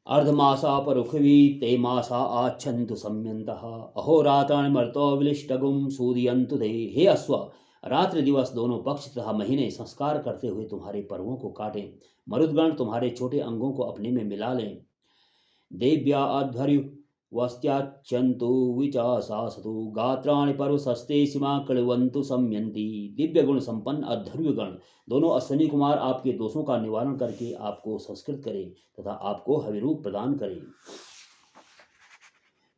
अर्धमासा परुखवी ते मासा आच्छन्तु सम्यन्तः अहोरात्राणि मर्तो विलिष्टगुम सूदयन्तु ते। हे अश्व, रात्रि दिवस दोनों पक्ष तथा महीने संस्कार करते हुए तुम्हारे पर्वों को काटें। मरुदगण तुम्हारे छोटे अंगों को अपने में मिला लें। देव्या अध्वर्यु वस्त्याच्यन्तु विचासासतु गात्राणि पर्वसस्ते सीमा कड़वन्तु सम्यन्ति। दिव्य गुण संपन्न अध्वर्युगण दोनों अश्विनी कुमार आपके दोषों का निवारण करके आपको संस्कृत करें तथा आपको हविरूप प्रदान करें।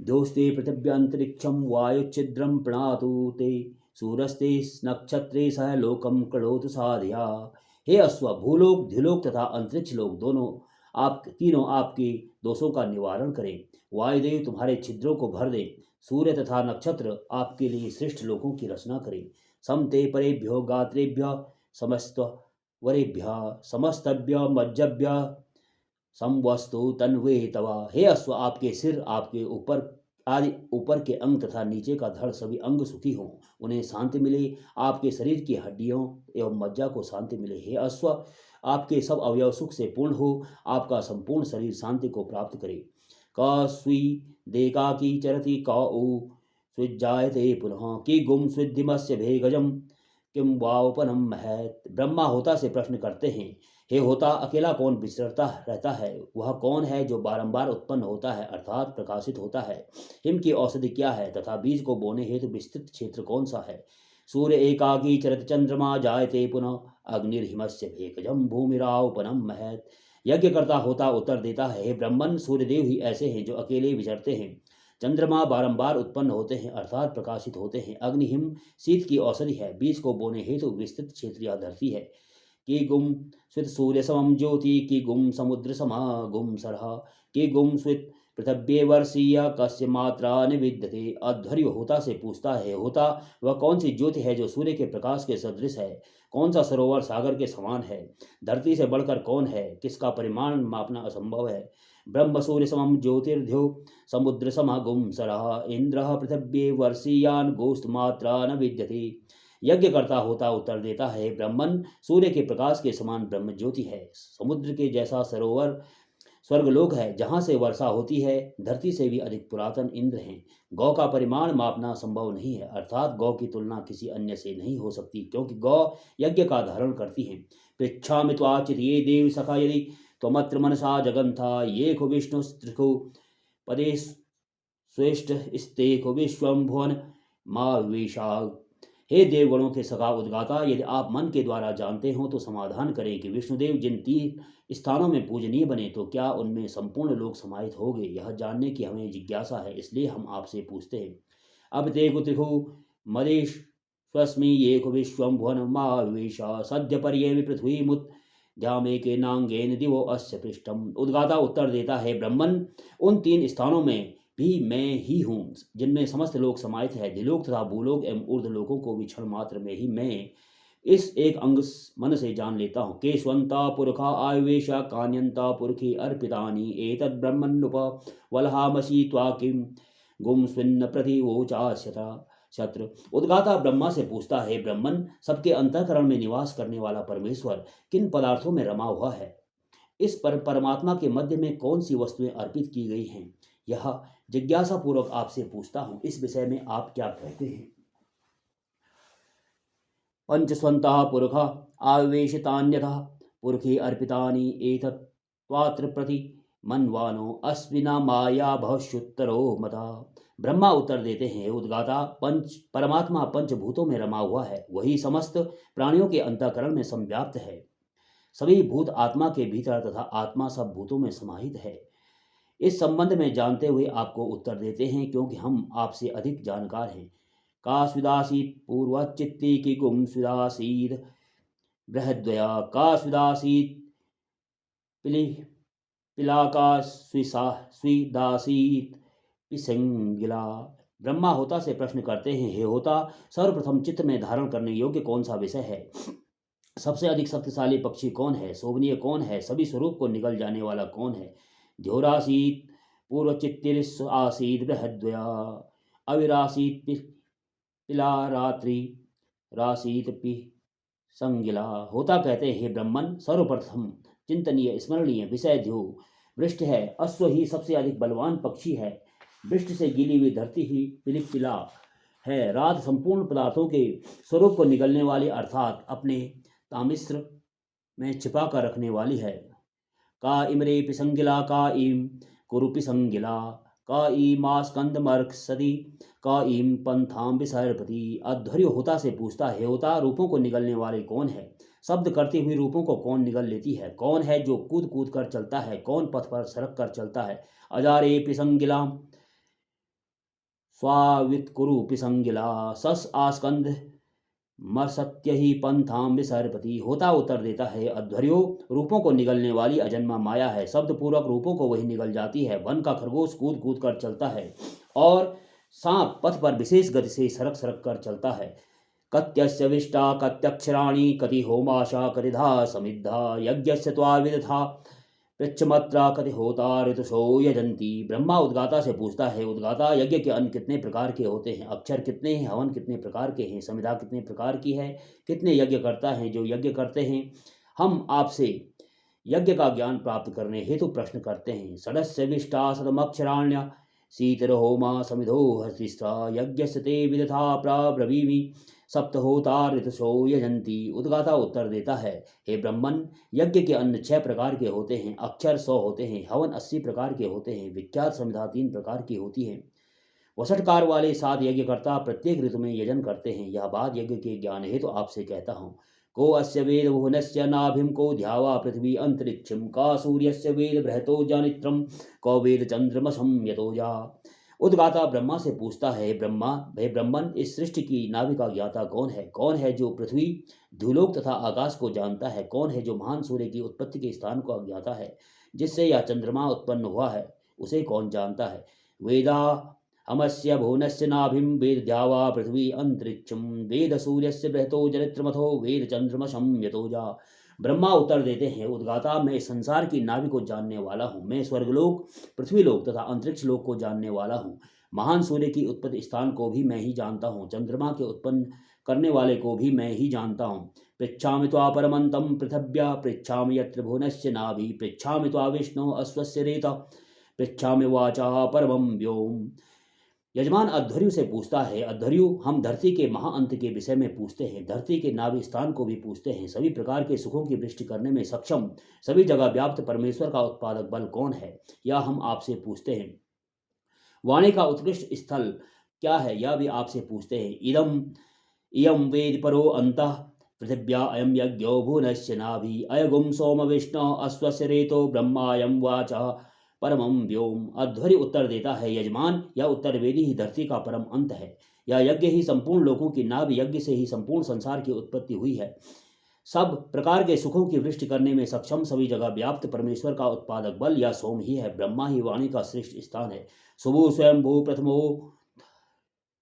दोस्ते पृथिव्यंतरिक्षम वायुच्छिद्रम प्रणातु ते सूरस्ते नक्षत्रे सह लोकम करोतु साधया। हे अश्व, भूलोक द्युलोक तथा अंतरिक्ष लोक दोनों आप तीनों आपके दोषों का निवारण करें। वायुदेव तुम्हारे छिद्रों को भर दें। सूर्य तथा नक्षत्र आपके लिए श्रेष्ठ लोकों की रचना करें। समते परेभ्यो गात्रेभ्य समस्त वरेभ्य समस्तभ्य मज्जभ्य समवस्तु तन्वे तवा। हे अश्व, आपके सिर, आपके ऊपर आदि ऊपर के अंग तथा नीचे का धड़ सभी अंग सुखी हों, उन्हें शांति मिले। आपके शरीर की हड्डियों एवं मज्जा को शांति मिले। हे अश्व, आपके सब अवयव सुख से पूर्ण हो, आपका संपूर्ण शरीर शांति को प्राप्त करे। क स्वी देकाकी चरति क उ स्विज्जायते पुनः कि गुम स्विद्धिमस्य भेगजम किम वापनम महत। ब्रह्मा होता से प्रश्न करते हैं, हे होता, अकेला कौन विचरता रहता है? वह कौन है जो बारंबार उत्पन्न होता है अर्थात प्रकाशित होता है? हिम की औषधि क्या है तथा बीज को बोने हेतु विस्तृत क्षेत्र कौन सा है? सूर्य एकाकी चरत चंद्रमा जायते पुनः अग्निर्हिमस्य भेकजम भूमिरावपनम महत। यज्ञ करता होता उत्तर देता है, हे ब्रह्मन, सूर्यदेव ही ऐसे हैं जो अकेले विचरते हैं। चंद्रमा बारंबार उत्पन्न होते हैं अर्थात प्रकाशित होते हैं। अग्निहिम शीत की औषधि है, बीज को बोने हेतु विस्तृत क्षेत्र या धरती है। कि गुम स्वित सूर्य समम ज्योति कि गुम समुद्र समा गुम सरहा कि गुम स्वित पृथ्व्ये वर्षीय कस्य मात्रा निविद्यते। अध्वर्यु होता से पूछता है, होता, वह कौन सी ज्योति है जो सूर्य के प्रकाश के सदृश है? कौन सा सरोवर सागर के समान है? धरती से बढ़कर कौन है? किसका परिमाण मापना असंभव है? ब्रह्म सूर्य समम ज्योतिर्ध्यो समुद्र समागुम सरहा इंद्र पृथ्व्ये वर्षीयान गोस्त मात्रा न विद्यते। यज्ञ करता होता उत्तर देता है, ब्रह्मन, सूर्य के प्रकाश के समान ब्रह्म ज्योति है। समुद्र के जैसा सरोवर स्वर्गलोक है जहाँ से वर्षा होती है। धरती से भी अधिक पुरातन इंद्र हैं। गौ का परिमाण मापना संभव नहीं है अर्थात गौ की तुलना किसी अन्य से नहीं हो सकती, क्योंकि गौ यज्ञ का धारण करती है। पृच्छामि त्वाचित ये देव सखा यदि त्वमत्र मनसा जगन्था ये खो विष्णु त्रिखो पदे स्वेष्ट स्तेको विश्वम भुवन मा विवेशा। हे देवगणों के सखा उद्गाता, यदि आप मन के द्वारा जानते हो तो समाधान करें कि विष्णुदेव जिन 3 स्थानों में पूजनीय बने तो क्या उनमें संपूर्ण लोग समाहित हो गए? यह जानने की हमें जिज्ञासा है, इसलिए हम आपसे पूछते हैं। अब ते कुतिखु मदेश स्वस्मि ये खु विश्वम भुवन मावेशा सद्य पर्ये पृथ्वी मुत ध्यामे के नांगेन दिवो अस्य पृष्ठम। उद्गाता उत्तर देता है, ब्रह्मन, उन 3 स्थानों में भी मैं ही हूँ जिनमें समस्त लोग समाहित है। दिलोक तथा भूलोक एवं ऊर्ध्वलोकों को भी क्षण मात्र में ही मैं इस एक अंग मन से जान लेता हूँ। केशवंता पुरखा आयुवेशा कान्यंता पुरखी अर्पितानि एतद् ब्रह्मन्नुप वलहामसी त्वा किम गुम स्विन्न प्रतिवोचास्यता शत्रु। उद्गाता ब्रह्मा से पूछता है, ब्रह्मन, सबके अंतःकरण में निवास करने वाला परमेश्वर किन पदार्थों में रमा हुआ है? इस परमात्मा के मध्य में कौन सी वस्तुएं अर्पित की गई हैं? यह जिज्ञासा पूर्वक आपसे पूछता हूं, इस विषय में आप क्या कहते हैं? पंचस्वंतः पुरुषा आवेशितान्यथा पुरुषे अर्पितानि एतत् त्वात्र प्रति मनवानो अस्विना माया भवश्युत्तरो मता। ब्रह्मा उत्तर देते हैं, उद्गाता, परमात्मा पंचभूतों में रमा हुआ है, वही समस्त प्राणियों के अंतःकरण में संव्याप्त है। सभी भूत आत्मा के भीतर तथा आत्मा सब भूतों में समाहित है। इस संबंध में जानते हुए आपको उत्तर देते हैं, क्योंकि हम आपसे अधिक जानकार हैं। का स्विदासीत पूर्वचित्ती की गुम स्विदासीत बृहद्वया का स्विदासीत पिली पिला का स्विदासीत पिसंगिला। ब्रह्मा होता से प्रश्न करते हैं, हे होता, सर्वप्रथम चित्त में धारण करने योग्य कौन सा विषय है? सबसे अधिक शक्तिशाली पक्षी कौन है? शोभनीय कौन है? सभी स्वरूप को निगल जाने वाला कौन है? ध्योरासीत पूर्वचित्तिरिस आसीत बृहद्वया अविरासीत पिला रात्रि रासीत पि संगिला। होता कहते हैं, ब्रह्मन, सर्वप्रथम चिंतनीय स्मरणीय विषय ध्यो वृष्ट है। अश्व ही सबसे अधिक बलवान पक्षी है। वृष्ट से गीली हुई धरती ही पिलिपिला है। रात संपूर्ण पदार्थों के स्वरूप को निगलने वाली अर्थात अपने तामिश्र में छिपा कर रखने वाली है। का इमरे पिसंगिला का इम कुरु पिसंगिला का ईमा स्कंदमर्क सदी का ईम पंथाम विसर्पति। अध्वर्यु होता से पूछता है, होता रूपों को निगलने वाले कौन है? शब्द करती हुई रूपों को कौन निगल लेती है? कौन है जो कूद कूद कर चलता है? कौन पथ पर सरक कर चलता है? अजारे पिसंगिला स्वावित कुरु पिसंगिला सस आस्कंद मसत्य ही पंथाम विसर्पति। होता उत्तर देता है, अध्वर्यो रूपों को निगलने वाली अजन्मा माया है। शब्द पूर्वक रूपों को वही निगल जाती है। वन का खरगोश कूद कूद कर चलता है और सांप पथ पर विशेष गति से सरक सरक कर चलता है। कत्यस्य विष्टा कत्यक्षराणि कति होमाशा कतिधा समिद्धा यज्ञस्य त्वाविदथा पृच्छमत्रा कति होता ऋतुषो यजंती। ब्रह्मा उद्गाता से पूछता है, उद्गाता यज्ञ के अन्न कितने प्रकार के होते हैं? अक्षर कितने हैं? हवन कितने प्रकार के हैं? समिधा कितने प्रकार की है? कितने यज्ञ करता है जो यज्ञ करते हैं? हम आपसे यज्ञ का ज्ञान प्राप्त करने हेतु प्रश्न करते हैं। सदस्य विष्टा सतमक्षराण्य शीतर होमा समिधो हस्तिस्रा यज्ञस्य ते विदथा प्राब्रवीमि सप्तहोता ऋतुषो यजंती। उद्गाता उत्तर देता है, हे ब्रह्मन, यज्ञ के अन्न 6 प्रकार के होते हैं, अक्षर 100 होते हैं, हवन 80 प्रकार के होते हैं, विख्यात समिधा 3 प्रकार की होती है। वसटकार वाले 7 यज्ञकर्ता प्रत्येक ऋतु में यजन करते हैं। यह बात यज्ञ के ज्ञान हेतु तो आपसे कहता हूँ। को अस्य वेद भुवनस्य नाभिम को ध्यावा पृथ्वी अंतरिक्षम का सूर्यस्य वेद बृहतो जानित्रम को वेद चंद्रमसम यतोजा। उद्गाता ब्रह्मा से पूछता है, ब्रह्मा भय ब्रह्मन, इस सृष्टि की नाभि का ज्ञाता कौन है? कौन है जो पृथ्वी धूलोक तथा आकाश को जानता है? कौन है जो महान सूर्य की उत्पत्ति के स्थान को अज्ञाता है? जिससे यह चंद्रमा उत्पन्न हुआ है उसे कौन जानता है? वेदा हमस्य भुवनस्य नाभिम वेद द्यावा पृथ्वी अंतरिक्षम वेद सूर्यस्य बृहतो जनित्रमथो वेद चंद्रमसम यतोजा। ब्रह्मा उत्तर देते हैं, उद्गाता, मैं संसार की नाभि को जानने वाला हूँ। मैं स्वर्गलोक, पृथ्वीलोक तथा अंतरिक्ष लोक को जानने वाला हूँ। महान सूर्य की उत्पत्ति स्थान को भी मैं ही जानता हूँ। चंद्रमा के उत्पन्न करने वाले को भी मैं ही जानता हूँ। पृच्छामि त्वा परमंतम पृथव्या पृच्छामि यत्र भुवनस्य नाभि पृच्छामि त्वा विष्णु अश्वस्य रेता पृच्छामि वाचा परमं व्योम। यजमान अध्वर्यु से पूछता है, अध्वर्यु, हम धरती के महाअंत के विषय में पूछते हैं, धरती के नाभि स्थान को भी पूछते हैं। सभी प्रकार के सुखों की वृष्टि करने में सक्षम, सभी जगह व्याप्त परमेश्वर का उत्पादक बल कौन है, यह हम आपसे पूछते हैं। वाणी का उत्कृष्ट स्थल क्या है, यह भी आपसे पूछते हैं। इदम इयम वेद परो अंतः पृथिव्या अयम यज्ञो भुवनस्य नाभि अयगुम सोम विष्णु अश्वस्य रेतो ब्रह्मायम वाचा परमं व्योम। अध्वर्य उत्तर देता है, यजमान, यह उत्तरवेदी ही धरती का परम अंत है। यह यज्ञ ही संपूर्ण लोकों की नाभ, यज्ञ से ही संपूर्ण संसार की उत्पत्ति हुई है। सब प्रकार के सुखों की वृष्टि करने में सक्षम, सभी जगह व्याप्त परमेश्वर का उत्पादक बल यह सोम ही है। ब्रह्मा ही वाणी का श्रेष्ठ स्थान है। शुभु स्वयं भू प्रथमो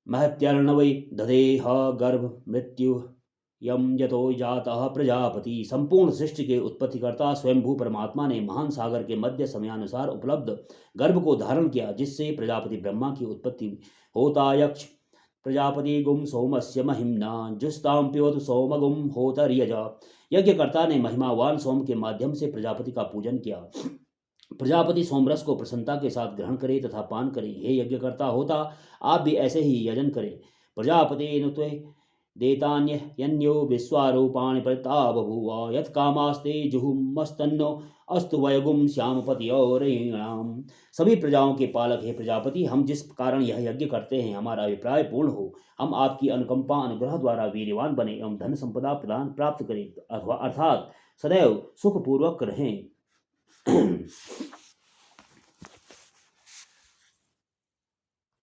महत्यर्णवै दधेह गर्भ मृत्यु यम यतो जातः प्रजापति। संपूर्ण सृष्टि के उत्पत्तिकर्ता स्वयंभू परमात्मा ने महान सागर के मध्य समयानुसार उपलब्ध गर्भ को धारण किया, जिससे प्रजापति ब्रह्मा की उत्पत्ति होता यक्ष प्रजापति गुम सोमस्य महिम्ना जुस्ताम पिबतु सोमगुम होतर्यजा। यज्ञकर्ता ने महिमावान सोम के माध्यम से प्रजापति का पूजन किया। प्रजापति सोमरस को प्रसन्नता के साथ ग्रहण करे तथा पान करे। हे यज्ञकर्ता होता, आप भी ऐसे ही यजन करें। प्रजापति नुत्वे देतान्यो विश्वारूपाणि परिता बभूव यत्कामास्ते जुहुमस्तन्नो अस्तु वयगुम श्यामपतियोरेणाम। सभी प्रजाओं के पालक हे प्रजापति, हम जिस कारण यह यज्ञ करते हैं, हमारा अभिप्राय पूर्ण हो, हम आपकी अनुकंपा अनुग्रह द्वारा वीर्यवान बने एवं धन संपदा प्रदान प्राप्त करें, अर्थात सदैव सुखपूर्वक रहें।